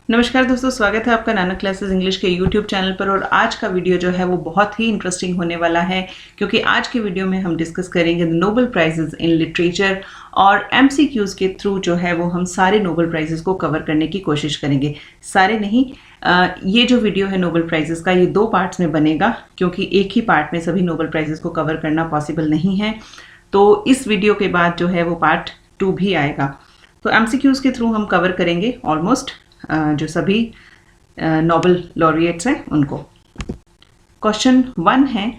नमस्कार दोस्तों, स्वागत है आपका नानक क्लासेस इंग्लिश के यूट्यूब चैनल पर। और आज का वीडियो जो है वो बहुत ही इंटरेस्टिंग होने वाला है, क्योंकि आज के वीडियो में हम डिस्कस करेंगे the Nobel prizes in literature. और एमसीक्यूज के थ्रू जो है वो हम सारे नोबेल प्राइजेस को कवर करने की कोशिश करेंगे। सारे नहीं, ये जो वीडियो है नोबेल प्राइजेस का, ये 2 पार्ट्स में बनेगा, क्योंकि एक ही पार्ट में सभी नोबेल प्राइजेस को कवर करना पॉसिबल नहीं है। तो इस वीडियो के बाद जो है वो पार्ट 2 भी आएगा। तो एमसीक्यूज के थ्रू हम कवर करेंगे ऑलमोस्ट जो सभी नोबेल लॉरिएट्स हैं उनको। क्वेश्चन 1 है,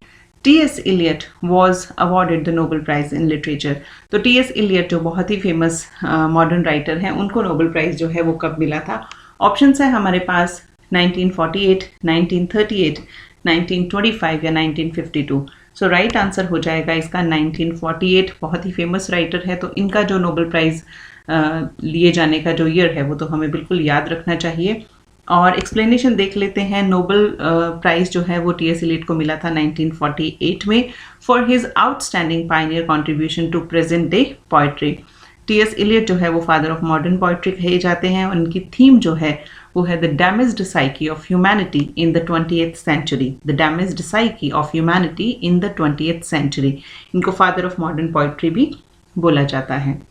TS. Eliot was awarded the Nobel prize in literature. तो टी.एस. इलियट जो बहुत ही फेमस मॉडर्न राइटर हैं, उनको नोबेल प्राइज जो है वो कब मिला था? ऑप्शंस है हमारे पास 1948, 1938, 1925 या 1952। सो राइट आंसर हो जाएगा इसका 1948। बहुत ही फेमस राइटर है, तो इनका जो नोबेल प्राइज लिए जाने का जो ईयर है वो तो हमें बिल्कुल याद रखना चाहिए। और एक्सप्लेनेशन देख लेते हैं। नोबेल प्राइज जो है वो टी.एस. इलियट को मिला था 1948 में for his outstanding pioneer contribution to present day poetry. TS. Eliot जो है वो फादर ऑफ मॉडर्न पोइट्री कहे जाते हैं, और उनकी थीम जो है वो है the damaged psyche of humanity in the 20th century. The damaged psyche of humanity in the 20th century. इनको फादर ऑफ मॉडर्न पोइट्री भी बोला जाता है।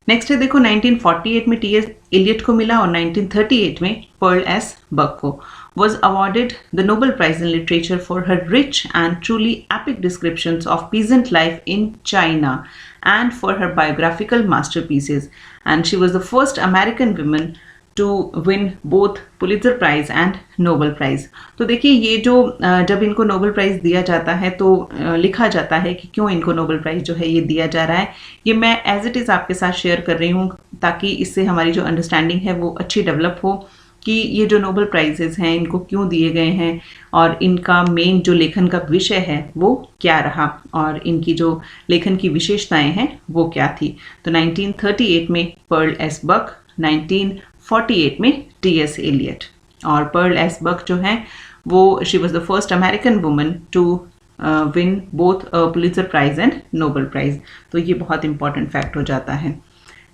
नेक्स्ट है, देखो 1948 में टी.एस. इलियट को मिला, और 1938 में पर्ल एस बक को was awarded the Nobel Prize in Literature for her rich and truly epic descriptions of peasant life in China and for her biographical masterpieces. And she was the first American woman to win both Pulitzer Prize and Nobel Prize. तो देखिए, ये जो जब इनको Nobel prize दिया जाता है तो लिखा जाता है कि क्यों इनको नोबेल प्राइज़ जो है ये दिया जा रहा है। ये मैं एज इट इज़ आपके साथ शेयर कर रही हूँ, ताकि इससे हमारी जो अंडरस्टैंडिंग है वो अच्छी डेवलप हो कि ये जो नोबेल प्राइजेज़ हैं इनको क्यों दिए गए हैं, और इनका मेन जो लेखन का विषय है वो क्या रहा, और इनकी जो लेखन की विशेषताएं हैं वो क्या थी। तो 1938 में पर्ल एस बक, 1948 में टी.एस. इलियट। और पर्ल एस बक जो है वो she was the first American woman to win both Pulitzer prize and Nobel prize. तो ये बहुत इंपॉर्टेंट फैक्ट हो जाता है।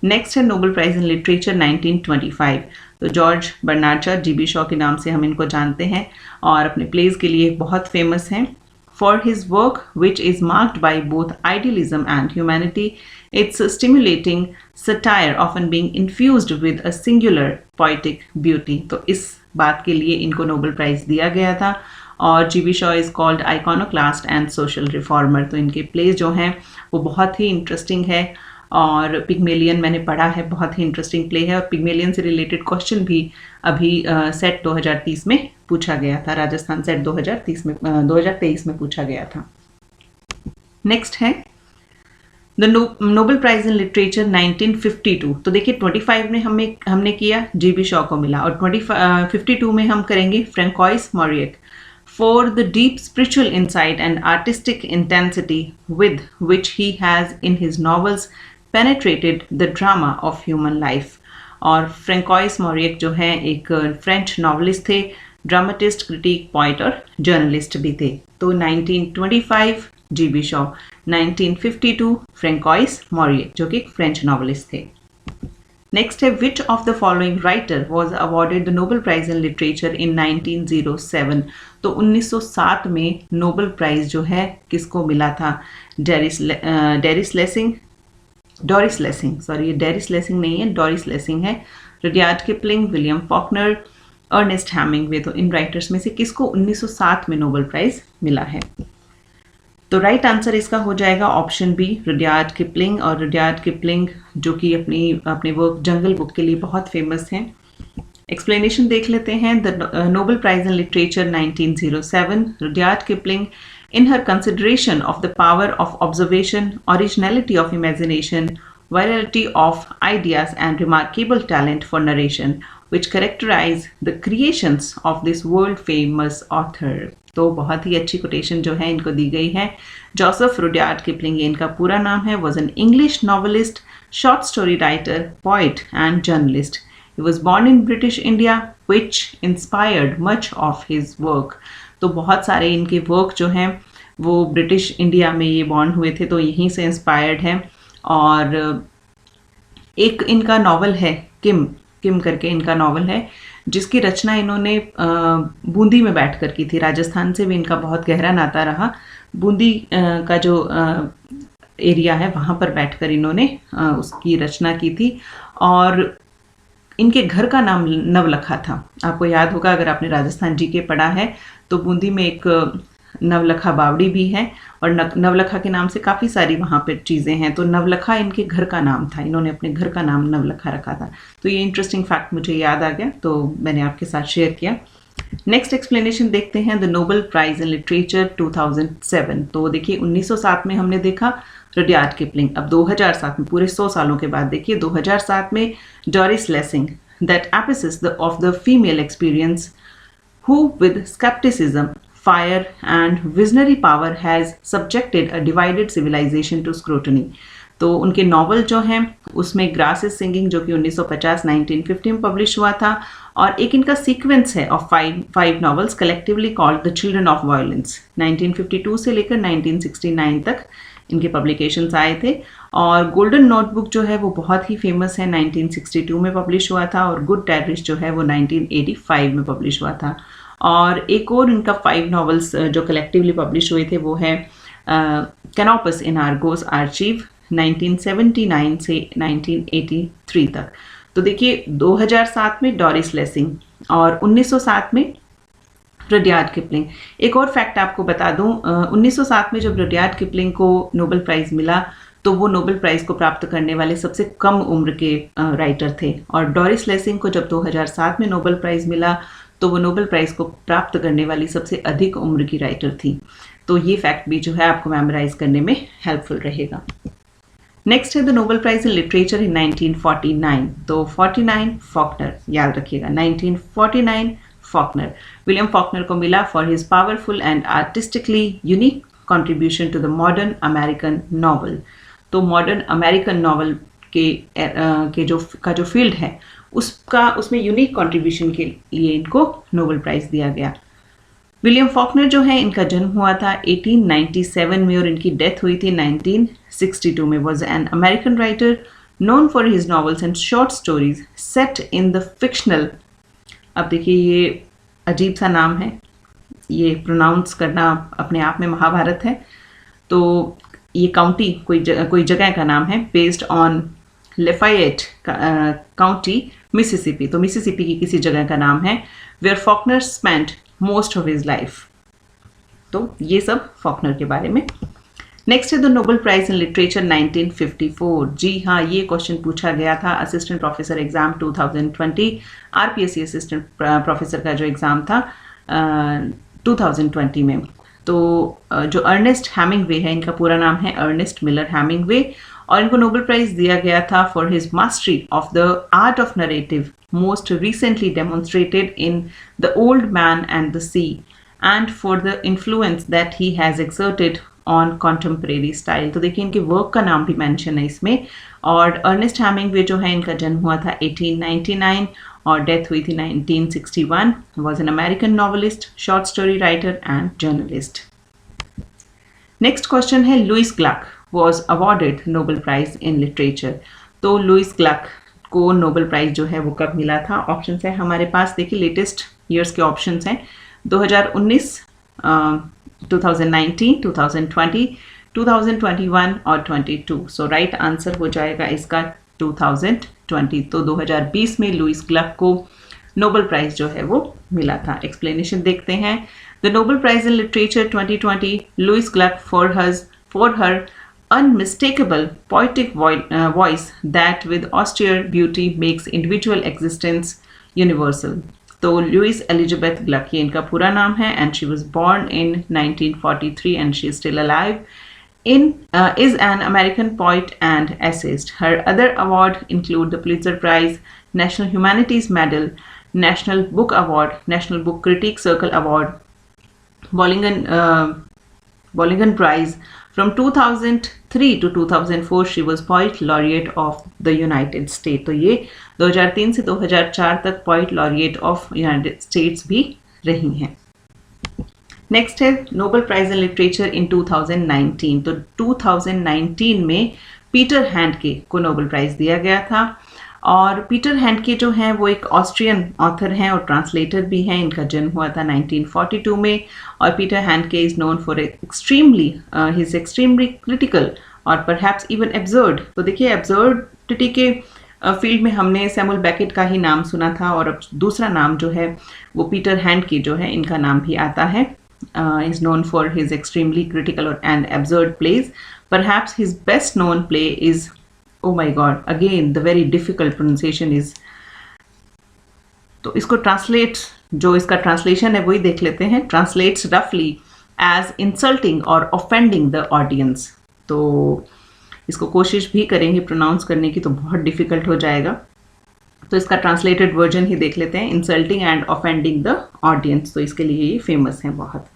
नेक्स्ट है नोबेल प्राइज इन लिटरेचर 1925। तो George Bernard Shaw, GB. Shaw के नाम से हम इनको जानते हैं, और अपने प्लेज के लिए बहुत फेमस हैं। For his work which is marked by both idealism and humanity, it's stimulating satire often being infused with a singular poetic beauty. तो इस बात के लिए इनको नोबेल प्राइज दिया गया था। और G B. Shaw is called iconoclast and social reformer. तो इनके प्लेज जो हैं वो बहुत ही इंटरेस्टिंग है। और पिग्मेलियन मैंने पढ़ा है, बहुत ही इंटरेस्टिंग प्ले है, और पिग्मेलियन से रिलेटेड क्वेश्चन भी अभी सेट 2030 में पूछा गया था। राजस्थान सेट 2023 में पूछा गया था। नेक्स्ट है the Nobel prize in literature 1952। तो देखिए 25 में हमने किया, जी.बी. शॉ को मिला, और 52 में हम करेंगे François मॉरियट for the deep spiritual insight and artistic intensity with which he has in his novels penetrated the drama of human life. और फ्रेंकोइस मॉरियट जो है एक फ्रेंच नॉवलिस्ट थे, ड्रामाटिस्ट, क्रिटिक, पोइट और जर्नलिस्ट भी थे। तो 1925 जी.बी. शॉ, 1952 फ्रेंकोइस मॉरियट जो कि एक फ्रेंच नॉवलिस्ट थे। नेक्स्ट है, which of the following writer was awarded the Nobel prize in literature in 1907। तो 1907 में नोबेल प्राइज जो है किसको मिला था? डोरिस लेसिंग नहीं है, डोरिस लेसिंग है, Rudyard Kipling, William Faulkner, Ernest Hemingway. तो इन राइटर्स में से किसको 1907 में नोबेल प्राइज मिला है? तो राइट आंसर इसका हो जाएगा ऑप्शन बी, रुडयार्ड किपलिंग। और रुडयार्ड किपलिंग जो कि अपने वर्क जंगल बुक के लिए बहुत फेमस हैं। एक्सप्लेनेशन देख लेते हैं। The Nobel prize in literature 1907, Rudyard Kipling in her consideration of the power of observation, originality of imagination, virality of ideas and remarkable talent for narration, which characterize the creations of this world famous author. तो बहुत ही अच्छी quotation जो है इनको दी गई है। Joseph Rudyard Kipling, ये इनका पूरा नाम है, was an English novelist, short story writer, poet and journalist. He was born in British India, which inspired much of his work. तो बहुत सारे इनके वर्क जो हैं वो ब्रिटिश इंडिया में ये बॉर्न हुए थे, तो यहीं से इंस्पायर्ड है। और एक इनका नॉवल है किम, किम करके इनका नॉवल है, जिसकी रचना इन्होंने बूंदी में बैठकर की थी। राजस्थान से भी इनका बहुत गहरा नाता रहा। बूंदी का जो एरिया है वहाँ पर बैठकर इन्होंने उसकी रचना की थी। और इनके घर का नाम नवलखा था। आपको याद होगा अगर आपने राजस्थान जीके पढ़ा है तो बूंदी में एक नवलखा बावड़ी भी है और नवलखा के नाम से काफ़ी सारी वहाँ पर चीज़ें हैं। तो नवलखा इनके घर का नाम था, इन्होंने अपने घर का नाम नवलखा रखा था। तो ये इंटरेस्टिंग फैक्ट मुझे याद आ गया तो मैंने आपके साथ शेयर किया। नेक्स्ट एक्सप्लेनेशन देखते हैं, the Nobel prize in literature 2007। तो देखिए 1907 में हमने देखा रुडयार्ड किपलिंग। अब 2007 में, पूरे 100 सालों के बाद देखिए 2007 में Doris Lessing, that apices of the female experience who with skepticism, fire and visionary power has subjected a divided civilization to scrutiny। तो उनके नॉवल जो हैं उसमें ग्रास इज सिंगिंग जो कि 1950-1950 में पब्लिश हुआ था, और एक इनका सीक्वेंस है of five novels collectively called the children of violence. 1952 से लेकर 1969 तक इनके पब्लिकेशंस आए थे। और गोल्डन नोटबुक जो है वो बहुत ही फेमस है, 1962 में पब्लिश हुआ था, और गुड टेररिस्ट जो है वो 1985 में पब्लिश हुआ था। और एक और इनका 5 नॉवेल्स जो कलेक्टिवली पब्लिश हुए थे वो है कैनोपस इन आर्गोस आर्चीव 1979 से 1983 तक। तो देखिए 2007 में डोरिस लेसिंग और 1907 में रुडयार्ड किपलिंग। एक और फैक्ट आपको बता दूं, 1907 में जब रुडयार्ड किपलिंग को नोबेल प्राइज़ मिला तो वो नोबेल प्राइज़ को प्राप्त करने वाले सबसे कम उम्र के राइटर थे। और डोरिस लेसिंग को जब 2007 में नोबेल प्राइज़ मिला तो वो नोबेल प्राइज़ को प्राप्त करने वाली सबसे अधिक उम्र की राइटर थी। तो ये फैक्ट भी जो है आपको मेमोराइज करने में हेल्पफुल रहेगा। नेक्स्ट है the Nobel prize in literature in 1949। तो 49 फॉकनर, याद रखिएगा 1949 फॉकनर। विलियम फॉकनर को मिला for his powerful and artistically unique contribution to the modern American novel. तो मॉडर्न अमेरिकन नॉवल के जो फील्ड है उसमें यूनिक कंट्रीब्यूशन के लिए इनको नोबेल प्राइज दिया गया। विलियम फॉकनर जो है इनका जन्म हुआ था 1897 में और इनकी डेथ हुई थी 1962 में। Was an American writer known for his novels and short stories set in the fictional. अब देखिए ये अजीब सा नाम है, ये प्रोनाउंस करना अपने आप में महाभारत है। तो ये काउंटी कोई जगह का नाम है, based on Lafayette County Mississippi. तो मिसिसिपी की किसी जगह का नाम है, where Faulkner spent most of his life. तो ये सब फॉकनर के बारे में। नेक्स्ट है the Nobel prize in literature 1954। जी हाँ, ये क्वेश्चन पूछा गया था assistant professor exam 2020, RPSC assistant professor का जो एग्ज़ाम था 2020 में। तो जो अर्नेस्ट हेमिंगवे है, इनका पूरा नाम है अर्नेस्ट मिलर हेमिंगवे, और इनको नोबेल प्राइज दिया गया था for his mastery of the art of narrative most recently demonstrated in The Old Man and the Sea, and for the influence that he has exerted on contemporary style। तो देखिए इनके work का नाम भी mention है इसमें। और Ernest Hemingway जो है इनका जन्म हुआ था 1899 और डेथ हुई थी 1961। Was an American novelist, short story writer and journalist. Next question है, Louise Gluck was awarded Nobel prize in literature. तो लुइस ग्लक को नोबेल प्राइज जो है वो कब मिला था? ऑप्शंस है हमारे पास, देखिए लेटेस्ट ईयर्स के ऑप्शंस हैं 2019, 2019, 2020, 2021 और 22। सो राइट आंसर हो जाएगा इसका 2020। तो 2020 में लुइस ग्लक को नोबेल प्राइज जो है वो मिला था। एक्सप्लेनेशन देखते हैं। The Nobel prize in literature 2020 Louise Gluck for her unmistakable poetic voice that with austere beauty makes individual existence universal। तो लुइस एलिजाबेथ ग्लक, ये इनका पूरा नाम है, and she was born in 1943 and she is still alive, is an American poet and essayist. Her other awards include the Pulitzer Prize, National Humanities Medal, National Book Award, National Book Critics Circle Award, Bollinger Prize। From 2003 to 2004 she was Poet Laureate of the United States। तो ये 2003 से 2004 तक Poet Laureate of United States भी रही हैं। Next है Nobel prize in literature in 2019। तो 2019 में पीटर हैंडके को नोबेल प्राइज दिया गया था। और पीटर हैंडके जो हैं वो एक ऑस्ट्रियन ऑथर हैं और ट्रांसलेटर भी हैं। इनका जन्म हुआ था 1942 में और Peter Handke is known for extremely critical और परहैप्स इवन एब्सर्ड। तो देखिए एब्सर्डिटी के फील्ड में हमने सैमुअल बेकेट का ही नाम सुना था और अब दूसरा नाम जो है वो पीटर हैंडके जो है इनका नाम भी आता है। is known for his extremely critical and absurd plays. Perhaps his best known play is, oh my god, again the very difficult pronunciation is, तो इसको ट्रांसलेट, जो इसका ट्रांसलेशन है वही देख लेते हैं। ट्रांसलेट्स रफली एज इंसल्टिंग और ऑफेंडिंग द ऑडियंस। तो इसको कोशिश भी करेंगे प्रोनाउंस करने की तो बहुत डिफिकल्ट हो जाएगा, तो इसका ट्रांसलेटेड वर्जन ही देख लेते हैं, insulting and offending the audience. तो इसके लिए ये फेमस है बहुत।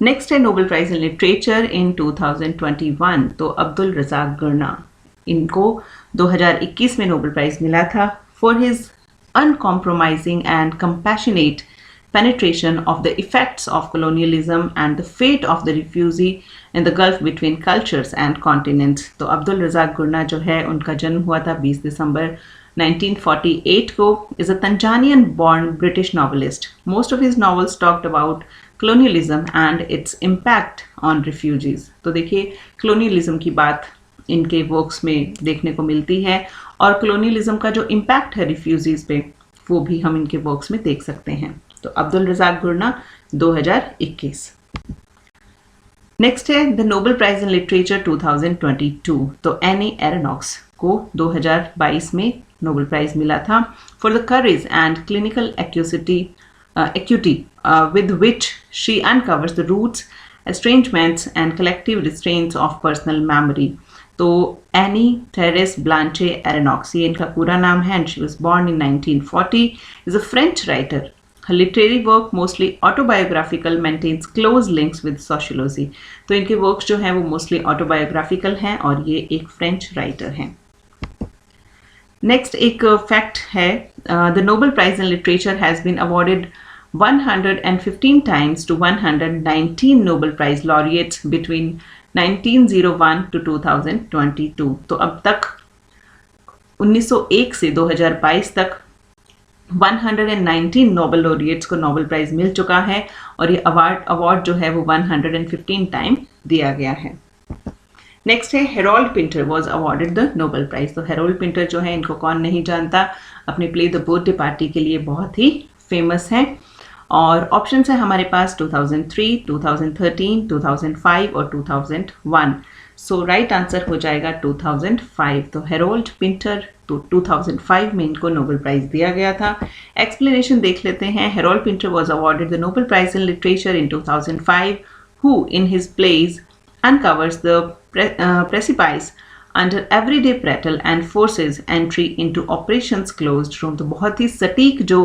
नेक्स्ट है Nobel prize in literature in 2021। तो अब्दुल रज़ाक गुरना, इनको 2021 में नोबेल प्राइज मिला था for his uncompromising and compassionate penetration of the effects of colonialism and the fate of the refugee in the gulf between cultures and continents। तो अब्दुल रज़ाक गुरना जो है उनका जन्म हुआ था 20 दिसंबर 1948 को, is a Tanzanian born British novelist. Most of his novels talked about colonialism and its impact on refugees। तो देखिए colonialism की बात इनके वर्क्स में देखने को मिलती है और कॉलोनियलिज्म का जो इम्पैक्ट है रिफ्यूजीज पे वो भी हम इनके वर्क्स में देख सकते हैं। तो अब्दुल रज़ाक गुरना 2021। नेक्स्ट है the Nobel prize in literature 2022। तो एनी एरोनॉक्स को 2022 में नोबेल प्राइज मिला था for the courage and clinical acuity with which she uncovers the roots, estrangements and collective restraints of personal memory। तो एनी थेरेस ब्लांचे एरोनॉक्स, ये इनका पूरा नाम है, and she was born in 1940, is a French writer. Her literary work, mostly autobiographical, maintains close links with sociology। तो इनके works जो हैं वो मोस्टली ऑटोबायोग्राफिकल हैं और ये एक फ्रेंच राइटर हैं। नेक्स्ट एक फैक्ट है, the Nobel prize in literature has been awarded 115 times to 119 Nobel Prize laureates between 1901 to 2022। तो अब तक 1901 से 2022 तक 119 नोबेल लॉरिएट्स को नोबेल प्राइज मिल चुका है और ये अवार्ड जो है वो 115 टाइम दिया गया है। नेक्स्ट है Harold Pinter was awarded the Nobel prize. तो हेरोल्ड पिंटर जो है इनको कौन नहीं जानता, अपने प्ले द बर्थडे पार्टी के लिए बहुत ही फेमस है और ऑप्शंस है हमारे पास 2003, 2013, 2005 और 2001। सो राइट आंसर हो जाएगा 2005। तो हेरोल्ड पिंटर तो 2005 में इनको नोबेल प्राइज दिया गया था। एक्सप्लेनेशन देख लेते हैं। Harold Pinter was awarded the Nobel prize in literature in 2005 who in his plays uncovers the precipice under everyday prattle and forces entry into operations closed room। तो बहुत ही सटीक जो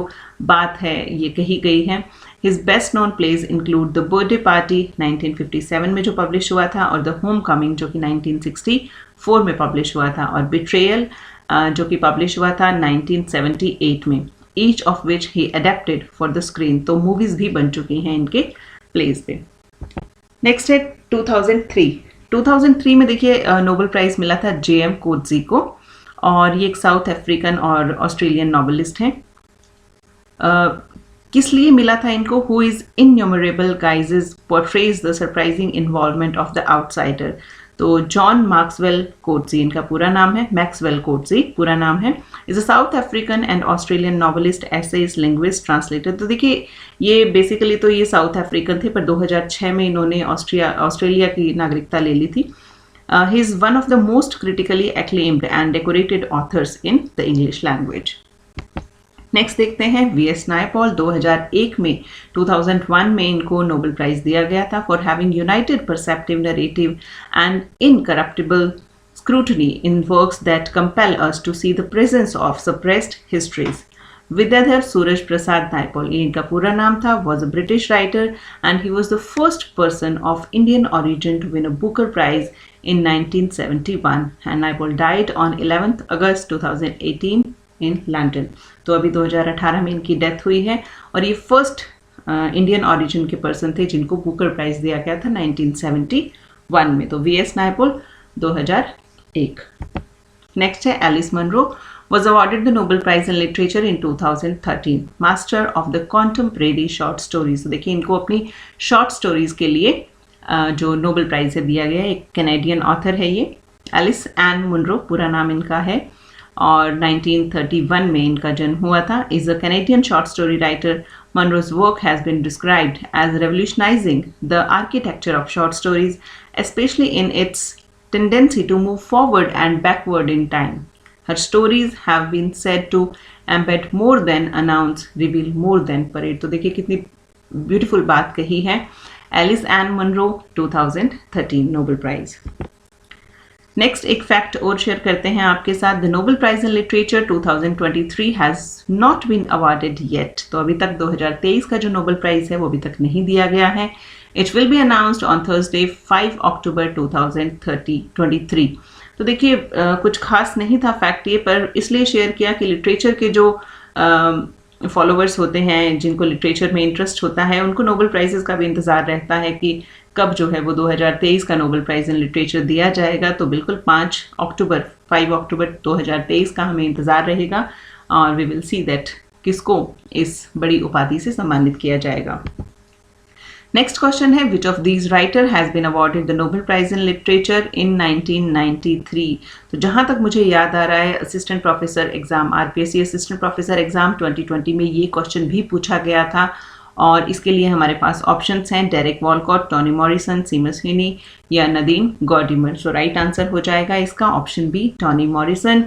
बात है ये कही गई है। His best known plays include The Birthday Party 1957 में जो पब्लिश हुआ था और The Homecoming जो कि 1964 में पब्लिश हुआ था और Betrayal जो कि पब्लिश हुआ था 1978 में, each of which he adapted for the screen। तो मूवीज भी बन चुकी हैं इनके प्लेज पे। नेक्स्ट है 2003 में देखिए नोबेल प्राइज मिला था J.M. कोट्ज़ी को और ये एक साउथ अफ्रीकन और ऑस्ट्रेलियन नॉवेलिस्ट हैं। किस लिए मिला था इनको? Who is innumerable guises portrays the surprising involvement of the outsider. तो जॉन मैक्सवेल कोट्ज़ी इनका पूरा नाम है, मैक्सवेल कोट्ज़ी पूरा नाम है, is a South African and Australian novelist, essayist, linguist, translator. तो देखिए ये बेसिकली तो ये साउथ अफ्रीकन थे पर 2006 में इन्होंने ऑस्ट्रेलिया की नागरिकता ले ली थी। He is one of the most critically acclaimed and decorated authors in the English language. Next देखते हैं V.S. नायपॉल। 2001 में 2001 में इनको नोबेल प्राइज दिया गया था for having united perceptive narrative and incorruptible scrutiny in works that compel us to see the presence of suppressed histories. Vidiadhar Suraj Prasad Naipaul, ये इनका पूरा नाम था, was a British writer and he was the first person of Indian origin to win a Booker Prize in 1971 and Naipaul died on 11th August 2018 in London. तो अभी 2018 में इनकी death हुई है और ये फर्स्ट इंडियन ऑरिजिन के person थे जिनको बुकर प्राइज दिया गया था 1971 में। तो V.S. नायपॉल 2001। नेक्स्ट है Alice Munro. was awarded the Nobel Prize in Literature in 2013, Master of the Contemporary Short Stories. तो देखिए इनको अपनी शॉर्ट स्टोरीज के लिए जो नोबेल प्राइज है दिया गया है। एक कैनेडियन ऑथर है ये, एलिस एन मुनरो पूरा नाम इनका है, और 1931 में इनका जन्म हुआ था। Is a Canadian short story writer. Munro's work has been described as revolutionizing the architecture of short stories, especially in its tendency to move forward and backward in time. Her stories have been said to embed more than announce, reveal more than parade. तो देखिए कितनी beautiful बात कही है। Alice Ann Munro 2013 Nobel prize. Next एक fact और share करते हैं आपके साथ। The Nobel prize in literature 2023 has not been awarded yet. तो अभी तक 2023 का जो नोबेल प्राइज है वो अभी तक नहीं दिया गया है। It will be announced on Thursday 5 अक्टूबर 2023। तो देखिए कुछ खास नहीं था फैक्ट ये, पर इसलिए शेयर किया कि लिटरेचर के जो फॉलोअर्स होते हैं, जिनको लिटरेचर में इंटरेस्ट होता है, उनको नोबेल प्राइजेस का भी इंतज़ार रहता है कि कब जो है वो 2023 का नोबेल प्राइज़ इन लिटरेचर दिया जाएगा। तो बिल्कुल 5 अक्टूबर 2023 का हमें इंतज़ार रहेगा, और वी विल सी दैट किसको इस बड़ी उपाधि से सम्मानित किया जाएगा। नेक्स्ट क्वेश्चन है, which of these writer has been awarded the Nobel prize in literature in 1993। तो जहाँ तक मुझे याद आ रहा है, assistant professor exam, RPSC assistant professor exam 2020 में ये क्वेश्चन भी पूछा गया था, और इसके लिए हमारे पास ऑप्शंस हैं Derek Walcott, Toni Morrison, Seamus Heaney या Nadine Gordimer. So right answer हो जाएगा इसका option B, Toni Morrison.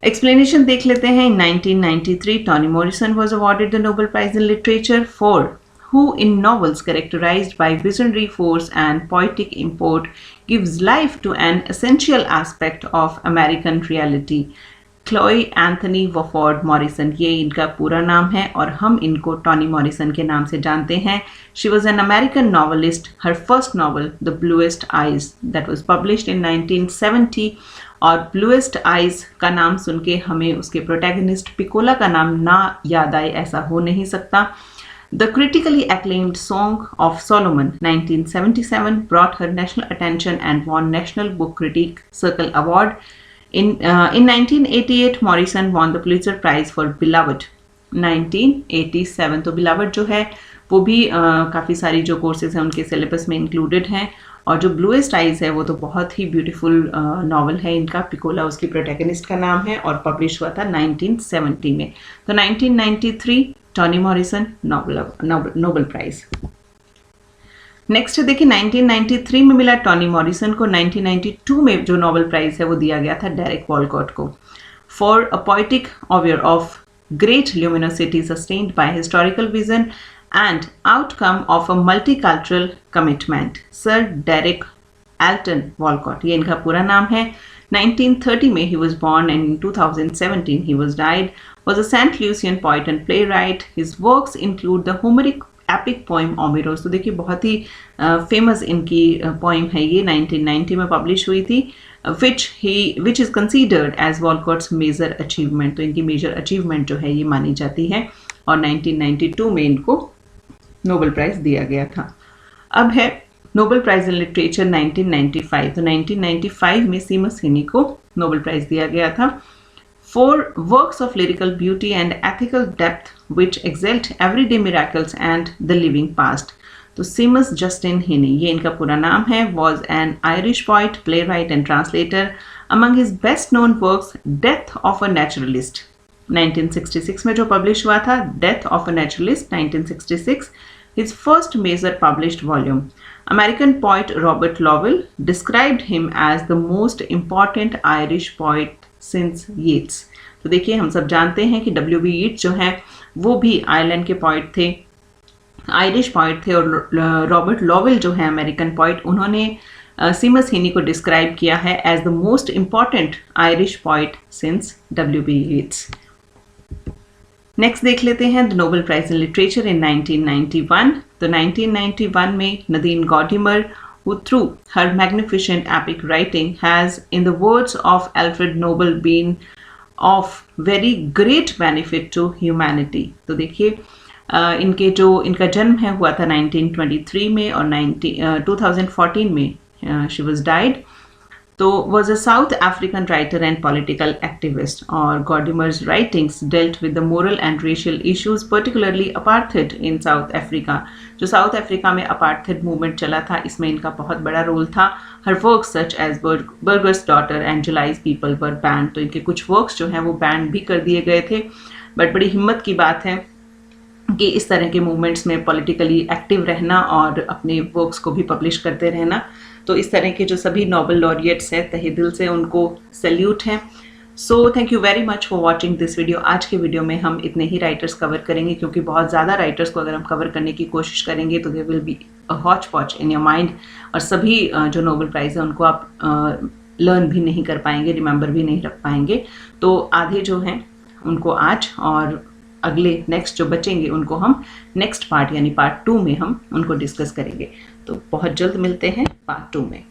Explanation देख लेते हैं। In 1993 Toni Morrison was awarded the Nobel prize in literature for who in novels characterized by visionary force and poetic import gives life to an essential aspect of American reality. Chloe Anthony Wofford Morrison, ये इनका पूरा नाम है और हम इनको Toni Morrison के नाम से जानते हैं। She was an American novelist. Her first novel the bluest eyes that was published in 1970, और ब्लूएस्ट आइज का नाम सुन के हमें उसके प्रोटैगनिस्ट पिकोला का नाम ना याद आए ऐसा हो नहीं सकता। The critically acclaimed Song of Solomon 1977 brought her national attention and won National Book Critic Circle Award. In 1988, Morrison won the Pulitzer Prize for Beloved 1987। तो Beloved जो है वो भी काफ़ी सारी जो कोर्सेज हैं उनके सिलेबस में इंक्लूडेड हैं, और जो ब्लूएस्ट आइज है वो तो बहुत ही ब्यूटीफुल नॉवल है इनका। पिकोला उसकी प्रोटैगनिस्ट का नाम है और पब्लिश हुआ था 1970 में। तो 1993 Toni Morrison Nobel prize. Next देखिए 1993 में मिला टॉनी मॉरिसन को। 1992 में जो नोबेल प्राइज है वो दिया गया था डेरेक वॉलकॉट को for a poetic oeuvre of great luminosity sustained by historical vision and outcome of a multicultural commitment. Sir Derek Alton Walcott, ये इनका पूरा नाम है। 1930 में he was born and in 2017 he was died. Was a St. Lucian poet and playwright. His works include the Homeric epic poem Omeros। तो देखिए बहुत ही famous इनकी पोइम है ये, 1990 में पब्लिश हुई थी, which is considered as Walcott's major achievement। तो इनकी मेजर अचीवमेंट जो है ये मानी जाती है, और 1992 में इनको नोबेल प्राइज दिया गया था। अब है नोबेल प्राइज इन लिटरेचर 1995। तो 1995 में सीमस हेनी को नोबेल प्राइज दिया गया था for works of lyrical beauty and ethical depth which exalt everyday miracles and the living past. तो सीमस जस्टिन हेनी, ये इनका पूरा नाम है, was an Irish poet, play right and translator. Among his best known works death of a naturalist 1966 में जो publish हुआ था, death of a naturalist 1966, his first major published volume. American poet Robert Lowell described him as the most important Irish poet since Yeats। तो देखिए हम सब जानते हैं कि W.B. Yeats जो हैं वो भी आयरलैंड के पोइट थे, आयरिश पोइट थे, और रॉबर्ट लॉवेल जो है अमेरिकन पोइट, उन्होंने सीमस हेनी को डिस्क्राइब किया है as the most important Irish poet since W.B. Yeats। Next देख लेते हैं the Nobel prize in literature in 1991। तो 1991 में Nadeem गॉडिमर, who through her magnificent epic writing has, in the words of Alfred Nobel, been of very great benefit to humanity। तो देखिए इनका जन्म है हुआ था 1923 में, और 2014 में she was died। तो was a South African writer and political activist, और Godimer's writings dealt with the moral and racial issues, particularly apartheid in South Africa. जो साउथ अफ्रीका में apartheid movement चला था, इसमें इनका बहुत बड़ा रोल था. Her works such as Burger's Daughter and July's People were banned. तो इनके कुछ वर्क्स जो हैं वो बैन भी कर दिए गए थे. बट बड़ी हिम्मत की बात है कि इस तरह के मूवमेंट्स में पॉलिटिकली एक्टिव रहना और अपने वर्क्स को भी पब्लिश करते रहना. तो इस तरह के जो सभी नोबेल लॉरिएट्स हैं, तहे दिल से उनको सैल्यूट हैं. So thank you very much for watching this video. आज के वीडियो में हम इतने ही राइटर्स कवर करेंगे, क्योंकि बहुत ज़्यादा राइटर्स को अगर हम कवर करने की कोशिश करेंगे तो there will be a hotchpotch in your mind, और सभी जो नोबेल प्राइज़ है उनको आप लर्न भी नहीं कर पाएंगे, रिमेंबर भी नहीं रख पाएंगे. तो आधे जो हैं उनको आज, और अगले नेक्स्ट जो बचेंगे उनको हम नेक्स्ट पार्ट यानी पार्ट 2 में हम उनको डिस्कस करेंगे. तो बहुत जल्द मिलते हैं पार्ट 2 में.